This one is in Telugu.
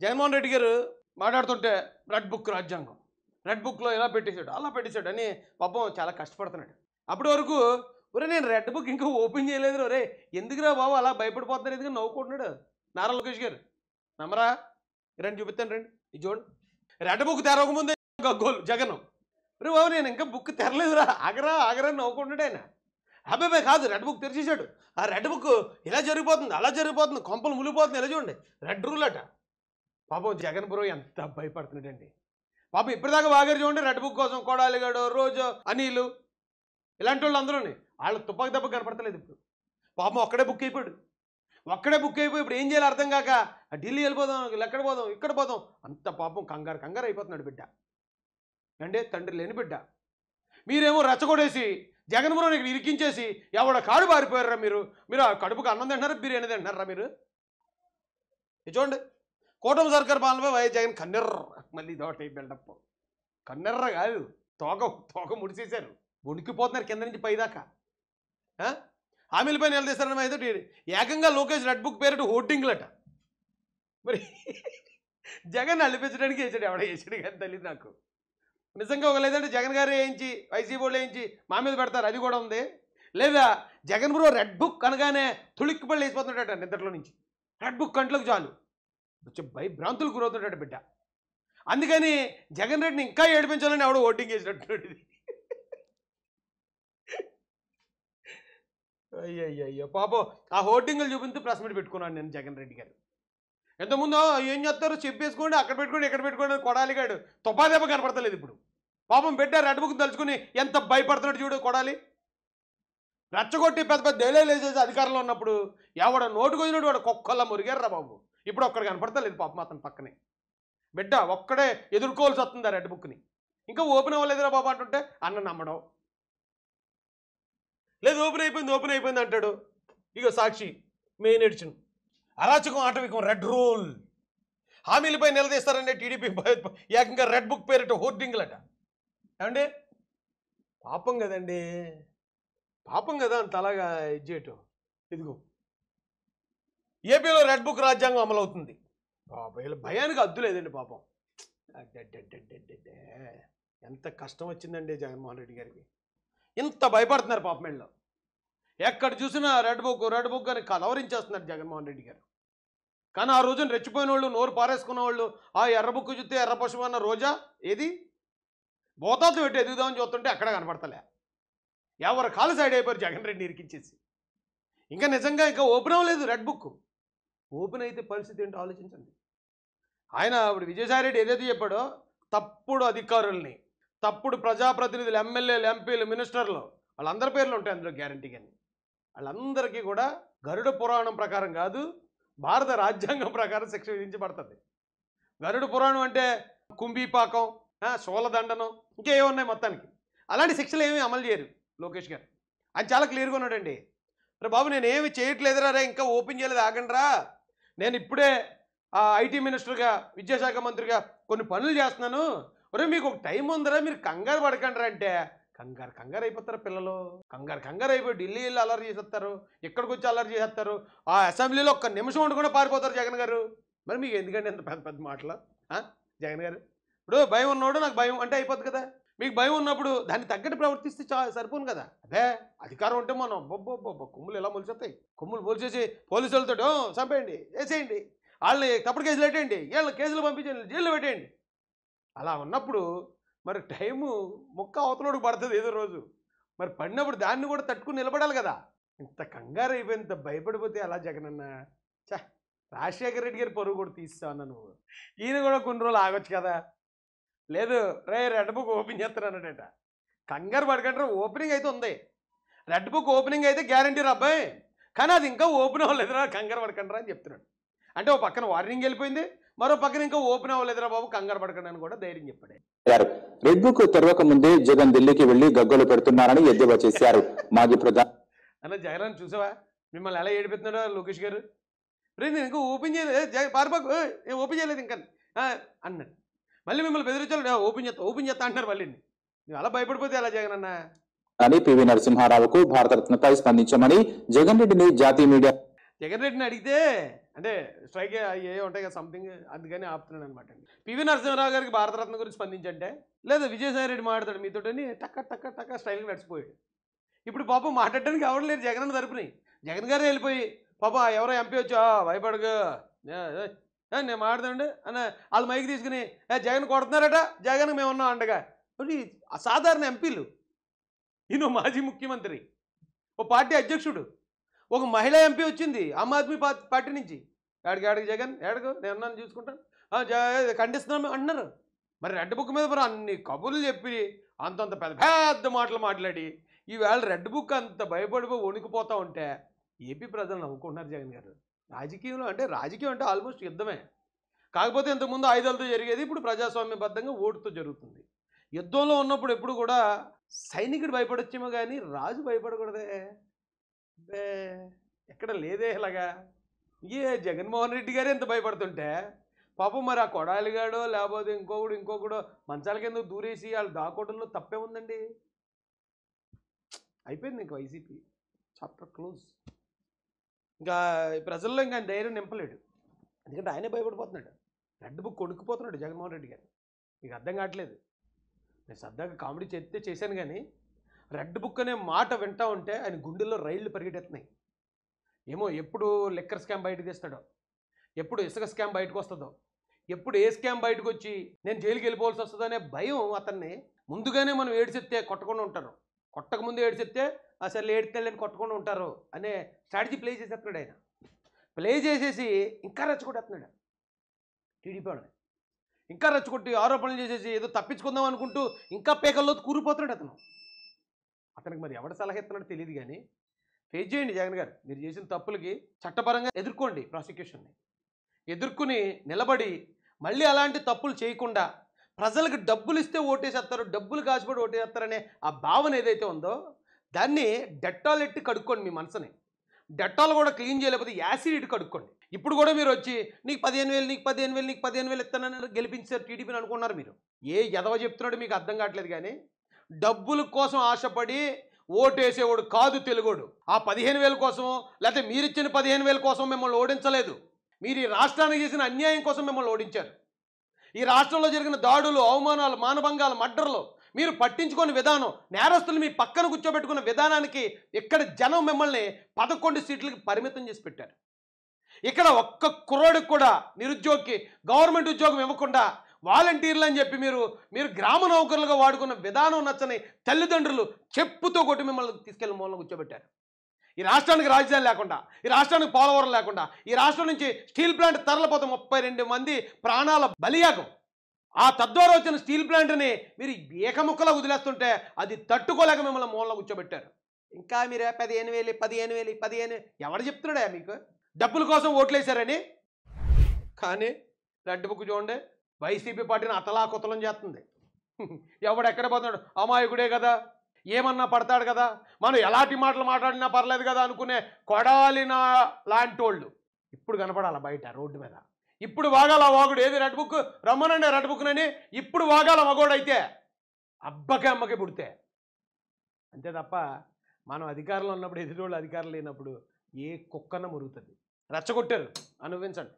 జగన్మోహన్ రెడ్డి గారు మాట్లాడుతుంటే రెడ్ బుక్ రాజ్యాంగం, రెడ్ బుక్లో ఇలా పెట్టేశాడు అలా పెట్టేశాడు అని పాపం చాలా కష్టపడుతున్నాడు. అప్పటి వరకు ఒరే నేను రెడ్ బుక్ ఇంకా ఓపెన్ చేయలేదు రే, ఎందుకురా బాబు అలా భయపడిపోతున్నారు, ఎందుకు నవ్వుకుంటున్నాడు నారా లోకేష్ గారు. నమ్మరా రండి చూపిస్తాను రండి, ఇది చూడండి. రెడ్ బుక్ తెరవకముందే గోల్ జగన్, రే బాబు నేను ఇంకా బుక్ తెరలేదురా ఆగరా ఆగరా నవ్వుకుంటున్నాడు ఆయన. అబ్బాయి కాదు, రెడ్ బుక్ తెరిచేశాడు. ఆ రెడ్ బుక్ ఇలా జరిగిపోతుంది అలా జరిగిపోతుంది, కొంపలు మునిగిపోతుంది, ఇలా చూడండి రెడ్ రూల్ అట. పాపం జగన్ బ్రో ఎంత భయపడుతున్నాడండి పాపం. ఇప్పటిదాకా వాగారు చూడండి రెడ్ బుక్ కోసం, కొడాలిగాడు, రోజు, అనిలు, ఇలాంటి వాళ్ళు అందరూ వాళ్ళ తుపాకి దెబ్బ కనపడతలేదు ఇప్పుడు. పాపం ఒక్కడే బుక్ అయిపోయాడు, ఇప్పుడు ఏం చేయాలి అర్థం కాక ఢిల్లీ వెళ్ళిపోదాం, ఎక్కడ పోదాం ఇక్కడ పోదాం అంత పాపం కంగారు అయిపోతున్నాడు బిడ్డ. అంటే తండ్రి లేని బిడ్డ. మీరేమో రెచ్చగొడేసి జగన్ బ్రోని ఇక్కడ ఇరికించేసి ఎవడ కాడు పారిపోయారా మీరు. ఆ కడుపుకు అన్నం తింటున్నారా బిర్యానీ తింటున్నారా మీరు. ఇది చూడండి కూటమి సర్కార్ పాలనపై వైఎస్ జగన్ కన్నెర్ర, మళ్ళీ ఇదొకటి బిల్డప్. కన్నెర్ర కాదు, తోక ముడిసేశారు, ఉడికిపోతున్నారు కింద నుంచి పైదాకా. హామీలపై నిలదీస్తారని అయితే ఏకంగా లోకేష్ రెడ్ బుక్ పేరు హోర్డింగ్లట. మరి జగన్ అల్లిపించడానికి వేసాడు, ఎవడ వేసాడు కానీ తెలియదు నాకు. నిజంగా ఒక లేదంటే జగన్ గారు వేయించి వైసీపీ వాళ్ళు వేయించి మా మీద పెడతారు, అది కూడా ఉంది. లేదా జగన్ బ్రో రెడ్ బుక్ అనగానే తుళిక్కిపళ్ళు వేసిపోతున్నాడట నిద్రలో నుంచి. రెడ్ బుక్ కంట్లోకి చాలు వచ్చి భయభ్రాంతులు గురవుతున్నాడు బిడ్డ. అందుకని జగన్ రెడ్డిని ఇంకా ఏడిపించాలని ఎవడో ఓటింగ్ చేసినట్టున్నాడు. ఇది అయ్యయ్యో పాపం ఆ హోర్డింగ్లు చూపించి ప్రెస్ మీట్ పెట్టుకున్నాను నేను. జగన్ రెడ్డి గారు ఎంతముందో ఏం చేస్తారో చెప్పేసుకోండి, అక్కడ పెట్టుకోండి ఇక్కడ పెట్టుకోండి, కొడాలిగాడు తుపాదెబ్బ కనపడతలేదు ఇప్పుడు. పాపం బిడ్డ రెడ్ బుక్ తలుచుకుని ఎంత భయపడుతున్నాడు చూడు కొడాలి. రెచ్చగొట్టి పెద్ద డైలాగులు వేసేసి అధికారంలో ఉన్నప్పుడు ఎవడ నోటుకొచ్చినట్టు వాడు కుక్కల్లా మురిగారా బాబు. ఇప్పుడు ఒక్కడికి కనపడతలేదు పాపం అతని పక్కనే. బిడ్డ ఒక్కడే ఎదుర్కోవాల్సి వస్తుంది ఆ రెడ్ బుక్ని. ఇంకా ఓపెన్ అవ్వలేదురా బాబు అంటుంటే అన్న నమ్మడం లేదు, ఓపెన్ అయిపోయింది అంటాడు. ఇక సాక్షి మెయిన్ ఎడిషన్ అరాచకం ఆటవికం రెడ్ రూల్. హామీలపై నిలదీస్తారంటే టీడీపీ ఏకంగా రెడ్ బుక్ పేరిట హోర్డింగ్లట. ఏమండి పాపం కదండి, పాపం కదా అంత అలాగా ఇది చేయటం. ఇదిగో ఏపీలో రెడ్ బుక్ రాజ్యాంగం అమలవుతుంది. వీళ్ళ భయానికి అద్దు లేదండి పాపం. ఎంత కష్టం వచ్చిందండి జగన్మోహన్ రెడ్డి గారికి. ఇంత భయపడుతున్నారు పాపం వీళ్ళు. ఎక్కడ చూసినా రెడ్ బుక్ అని కలవరించేస్తున్నారు జగన్మోహన్ రెడ్డి గారు. కానీ ఆ రోజున రెచ్చిపోయిన వాళ్ళు, నోరు పారేసుకున్న వాళ్ళు, ఆ ఎర్ర బుక్ చూస్తే ఎర్ర పశువు అన్న రోజా ఏది బోతాతో పెట్టి ఎదుగుదామని చూస్తుంటే అక్కడ కనపడతలే. ఎవరు కాలు సైడ్ అయిపోయారు జగన్ రెడ్డి ఇరికించేసి. ఇంకా నిజంగా ఇంకా ఓపెన్ అవ్వలేదు రెడ్ బుక్. ఓపెన్ అయితే పరిస్థితి ఏంటో ఆలోచించండి. ఆయన ఇప్పుడు విజయసాయిరెడ్డి ఏదైతే చెప్పాడో తప్పుడు అధికారుల్ని, తప్పుడు ప్రజాప్రతినిధులు, ఎమ్మెల్యేలు, ఎంపీలు, మినిస్టర్లు వాళ్ళందరి పేర్లు ఉంటాయి అందులో గ్యారంటీ. కానీ వాళ్ళందరికీ కూడా గరుడ పురాణం ప్రకారం కాదు, భారత రాజ్యాంగం ప్రకారం శిక్ష విధించబడుతుంది. గరుడ పురాణం అంటే కుంభీపాకం, శూలదండనం, ఇంకేమున్నాయి మొత్తానికి. అలాంటి శిక్షలు ఏమీ అమలు చేయరు లోకేష్ గారు. ఆయన చాలా క్లియర్గా ఉన్నాడండి. రే బాబు నేనేమి చేయట్లేదురా రే, ఇంకా ఓపెన్ చేయలేదు ఆగండ్రా, నేను ఇప్పుడే ఐటీ మినిస్టర్గా, విద్యాశాఖ మంత్రిగా కొన్ని పనులు చేస్తున్నాను, ఒరే మీకు ఒక టైం ఉందరా, మీరు కంగారు పడకండి అంటే కంగారు అయిపోతారు పిల్లలు. కంగారు అయిపోయి ఢిల్లీ వెళ్ళి అల్లరి చేసేస్తారు, ఇక్కడికి వచ్చి అల్లరి చేసేస్తారు, ఆ అసెంబ్లీలో ఒక్క నిమిషం ఉండకుండా పారిపోతారు జగన్ గారు. మరి మీకు ఎందుకంటే ఎంత పెద్ద మాటలు జగన్ గారు. ఇప్పుడు భయం ఉన్నోడు నాకు భయం అంటే అయిపోద్ది కదా. మీకు భయం ఉన్నప్పుడు దాన్ని తగ్గట్టు ప్రవర్తిస్తే సరిపోను కదా. అదే అధికారం ఉంటే మనం కొమ్ములు ఎలా మొలిచేస్తాయి, కొమ్ములు మొలిచేసి పోలీసులతో చంపేయండి, వేసేయండి, వాళ్ళని తప్పుడు కేసులు పెట్టేయండి, వీళ్ళని కేసులు పంపించండి, జైల్లో పెట్టేయండి. అలా ఉన్నప్పుడు మరి టైము ముక్క అవతలోడికి పడుతుంది ఏదో రోజు. మరి పడినప్పుడు దాన్ని కూడా తట్టుకుని నిలబడాలి కదా. ఇంత కంగారు అయిపోయి ఇంత భయపడిపోతే అలా జగన్ అన్న రాజశేఖర రెడ్డి గారి పరువు కూడా తీస్తావన్నా నువ్వు. ఈయన కూడా కొన్ని రోజులు ఆగొచ్చు కదా. లేదు రెడ్ బుక్ ఓపెన్ చేస్తానన్నాడట. కంగారు పడకంటారా, ఓపెనింగ్ అయితే ఉంది. రెడ్ బుక్ ఓపెనింగ్ అయితే గ్యారంటీ రా అబ్బాయి, కానీ అది ఇంకా ఓపెన్ అవ్వలేదురా, కంగారు పడకంటారా అని చెప్తున్నాడు. అంటే ఓ పక్కన వార్నింగ్ వెళ్ళిపోయింది, మరో పక్కన ఇంకా ఓపెన్ అవ్వలేదురా బాబు కంగారు పడకండి అని కూడా ధైర్యం చెప్పాడు. రెడ్ బుక్ తెరవక ముందే జగన్ ఢిల్లీకి వెళ్లి గగ్గోలు పెడుతున్నారని ఎద్దేవా చేశారు మాజీ ప్రధాని. అన్న జగన్ చూసావా మిమ్మల్ని ఎలా ఏడిపోతున్నాడో లోకేష్ గారు. రే నేను ఇంకా ఓపెన్ చేయలేదు, పారిపోకు ఓపెన్ చేయలేదు ఇంకా అన్నాడు. మళ్ళీ మిమ్మల్ని బెదిరించాలి, ఓపెన్ చేస్తా అంటున్నారు. మళ్ళీ నువ్వు అలా భయపడిపోతే ఎలా జగన్ అన్న అని పివి నరసింహారావుకు భారతరత్నపై స్పందించమని జగన్ రెడ్డిని జాతీయ మీడియా జగన్ రెడ్డిని అడిగితే అంటే స్ట్రైక్ ఏ ఉంటాయి కదా సంథింగ్, అందుకని ఆపుతున్నాను అనమాట అండి. పివి నరసింహారావు గారికి భారతరత్న గురించి స్పందించంటే లేదా విజయసాయి రెడ్డి మాట్లాడతాడు మీతోటని టక్క టక్క టక్క స్టైల్గా నడిచిపోయాడు. ఇప్పుడు పాపం మాట్లాడడానికి ఎవరు లేరు జగన్ అన్న తరపుని. జగన్ గారే వెళ్ళిపోయి పాప ఎవరో ఎంపీ వచ్చి భయపడగా నేను మాట్లాడండి అని వాళ్ళు మైకి తీసుకుని జగన్ కొడుతున్నారట, జగన్ మేము ఉన్నాం అండగా. అసాధారణ ఎంపీలు, ఈయన మాజీ ముఖ్యమంత్రి, ఓ పార్టీ అధ్యక్షుడు, ఒక మహిళా ఎంపీ వచ్చింది ఆమ్ ఆద్మీ పార్టీ నుంచి. ఏడికి జగన్ ఏడకు నేను ఉన్నాను చూసుకుంటాను ఖండిస్తున్నాను అంటున్నారు. మరి రెడ్ బుక్ మీద మరి అన్ని కబుర్లు చెప్పి అంతంత పెద్ద పెద్ద మాటలు మాట్లాడి ఈవేళ రెడ్ బుక్ అంత భయపడిపోయి వణికిపోతూ ఉంటే ఏపీ ప్రజలు నవ్వుకుంటున్నారు జగన్ గారు. రాజకీయం అంటే ఆల్మోస్ట్ యుద్ధమే. కాకపోతే ఇంతకుముందు ఆయుధాలతో జరిగేది, ఇప్పుడు ప్రజాస్వామ్యబద్ధంగా ఓటుతో జరుగుతుంది. యుద్ధంలో ఉన్నప్పుడు ఎప్పుడు కూడా సైనికుడు భయపడొచ్చేమో కానీ రాజు భయపడకూడదే. ఎక్కడ లేదే ఇలాగా. జగన్మోహన్ రెడ్డి గారు ఎంత భయపడుతుంటే పాపం మరి ఆ కొడాలిగాడో లేకపోతే ఇంకొకడు మంచాల కింద దూరేసి వాళ్ళు దాకోవడంలో తప్పే ఉందండి. అయిపోయింది ఇంక వైసీపీ చాప్టర్ క్లోజ్. ఇంకా ప్రజల్లో ఇంకా ఆయన ధైర్యం నింపలేడు, ఎందుకంటే ఆయనే భయపడిపోతున్నాడు. రెడ్ బుక్ కొనుక్కుపోతున్నాడు జగన్మోహన్ రెడ్డి గారు. మీకు అర్థం కావట్లేదు. నేను సరదాగా కామెడీ చేశాను కానీ రెడ్ బుక్ అనే మాట వింటా ఉంటే ఆయన గుండెల్లో రైళ్లు పరిగెట్టేస్తున్నాయి. ఏమో ఎప్పుడు లిక్కర్ స్కామ్ బయటకు తీస్తాడో, ఎప్పుడు ఇసుక స్కామ్ బయటకు వస్తుందో, ఎప్పుడు ఏ స్కామ్ బయటకు వచ్చి నేను జైలుకి వెళ్ళిపోవాల్సి వస్తుందో అనే భయం అతన్ని. ముందుగానే మనం ఏడ్చెత్తే కొట్టకుండా ఉంటారు, కొట్టకముందు ఏడ్చెత్తే అసలు ఏడ్తేళ్ళని కొట్టకుండా ఉంటారు అనే స్ట్రాటజీ ప్లే చేసేస్తున్నాడు ఆయన. ప్లే చేసేసి ఇంకా రెచ్చగొట్టేస్తున్నాడు టీడీపీ వాళ్ళని. ఇంకా రెచ్చగొట్టి ఆరోపణలు చేసేసి ఏదో తప్పించుకుందాం అనుకుంటూ ఇంకా పేకల్లో కూరిపోతున్నాడు అతను. అతనికి మరి ఎవడ సలహా ఇస్తున్నాడో తెలియదు కానీ ఫేస్ చేయండి జగన్ గారు. మీరు చేసిన తప్పులకి చట్టపరంగా ఎదుర్కోండి, ప్రాసిక్యూషన్ని ఎదుర్కొని నిలబడి మళ్ళీ అలాంటి తప్పులు చేయకుండా ప్రజలకు డబ్బులు ఇస్తే ఓటేసేస్తారు, డబ్బులు కాసిపడి ఓటేస్తారనే ఆ భావన ఏదైతే ఉందో దాన్ని డెట్టాల్ ఎట్టి కడుక్కోండి. మీ మనసుని డెట్టాల్ కూడా క్లీన్ చేయలేకపోతే యాసిడ్ ఇటు కడుక్కోండి. ఇప్పుడు కూడా మీరు వచ్చి నీకు 15,000 నీకు 15,000 నీకు 15,000 ఇస్తానని గెలిపించారు టీడీపీని అనుకున్నారు. మీరు ఏ ఎదవ చెప్తున్నాడో మీకు అర్థం కావట్లేదు కానీ డబ్బుల కోసం ఆశపడి ఓటేసేవాడు కాదు తెలుగోడు. ఆ 15,000 కోసమో లేకపోతే మీరిచ్చిన 15,000 కోసం మిమ్మల్ని ఓడించలేదు. మీరు ఈ రాష్ట్రానికి చేసిన అన్యాయం కోసం మిమ్మల్ని ఓడించారు. ఈ రాష్ట్రంలో జరిగిన దాడులు, అవమానాలు, మానభంగాలు, మర్డర్లు మీరు పట్టించుకునే విధానం, నేరస్తులు మీ పక్కన కూర్చోబెట్టుకున్న విధానానికి ఇక్కడ జనం మిమ్మల్ని 11 సీట్లకి పరిమితం చేసి పెట్టారు. ఇక్కడ ఒక్క కుర్రోడికి కూడా నిరుద్యోగికి గవర్నమెంట్ ఉద్యోగం ఇవ్వకుండా వాలంటీర్లు అని చెప్పి మీరు గ్రామ నౌకరులుగా వాడుకున్న విధానం నచ్చని తల్లిదండ్రులు చెప్పుతో కొట్టి మిమ్మల్ని తీసుకెళ్లి మూలన కూర్చోబెట్టారు. ఈ రాష్ట్రానికి రాజధాని లేకుండా, ఈ రాష్ట్రానికి పోలవరం లేకుండా, ఈ రాష్ట్రం నుంచి స్టీల్ ప్లాంట్ తరలిపోతే 32 మంది ప్రాణాల బలియాగం. ఆ తద్వారా వచ్చిన స్టీల్ ప్లాంట్ని మీరు ఏకముక్కలా వదిలేస్తుంటే అది తట్టుకోలేక మిమ్మల్ని మూలన కూర్చోబెట్టారు. ఇంకా మీరు 15,000 ఎవడు చెప్తున్నాడా మీకు డబ్బుల కోసం ఓట్లేశారని? కానీ రెడ్ బుక్ చూడండి వైసీపీ పార్టీని అతలాకుతలం చేస్తుంది. ఎవడెక్కడ పోతున్నాడు, అమాయకుడే కదా, ఏమన్నా పడతాడు కదా, మనం ఎలాంటి మాటలు మాట్లాడినా పర్లేదు కదా అనుకునే కొడాలిన లాంటి వాళ్ళు ఇప్పుడు కనపడాల బయట రోడ్డు మీద. ఇప్పుడు వాగాల వాగుడు ఏది రెడ్ బుక్ రమ్మనండి రెడ్ బుక్నని ఇప్పుడు వాగాల మగోడైతే అబ్బకి అమ్మకి పుడితే అంతే తప్ప మనం అధికారంలో ఉన్నప్పుడు ఎదురోళ్ళు అధికారం లేనప్పుడు ఏ కుక్కన్న మురుగుతుంది. రెచ్చగొట్టారు అనుభవించండి.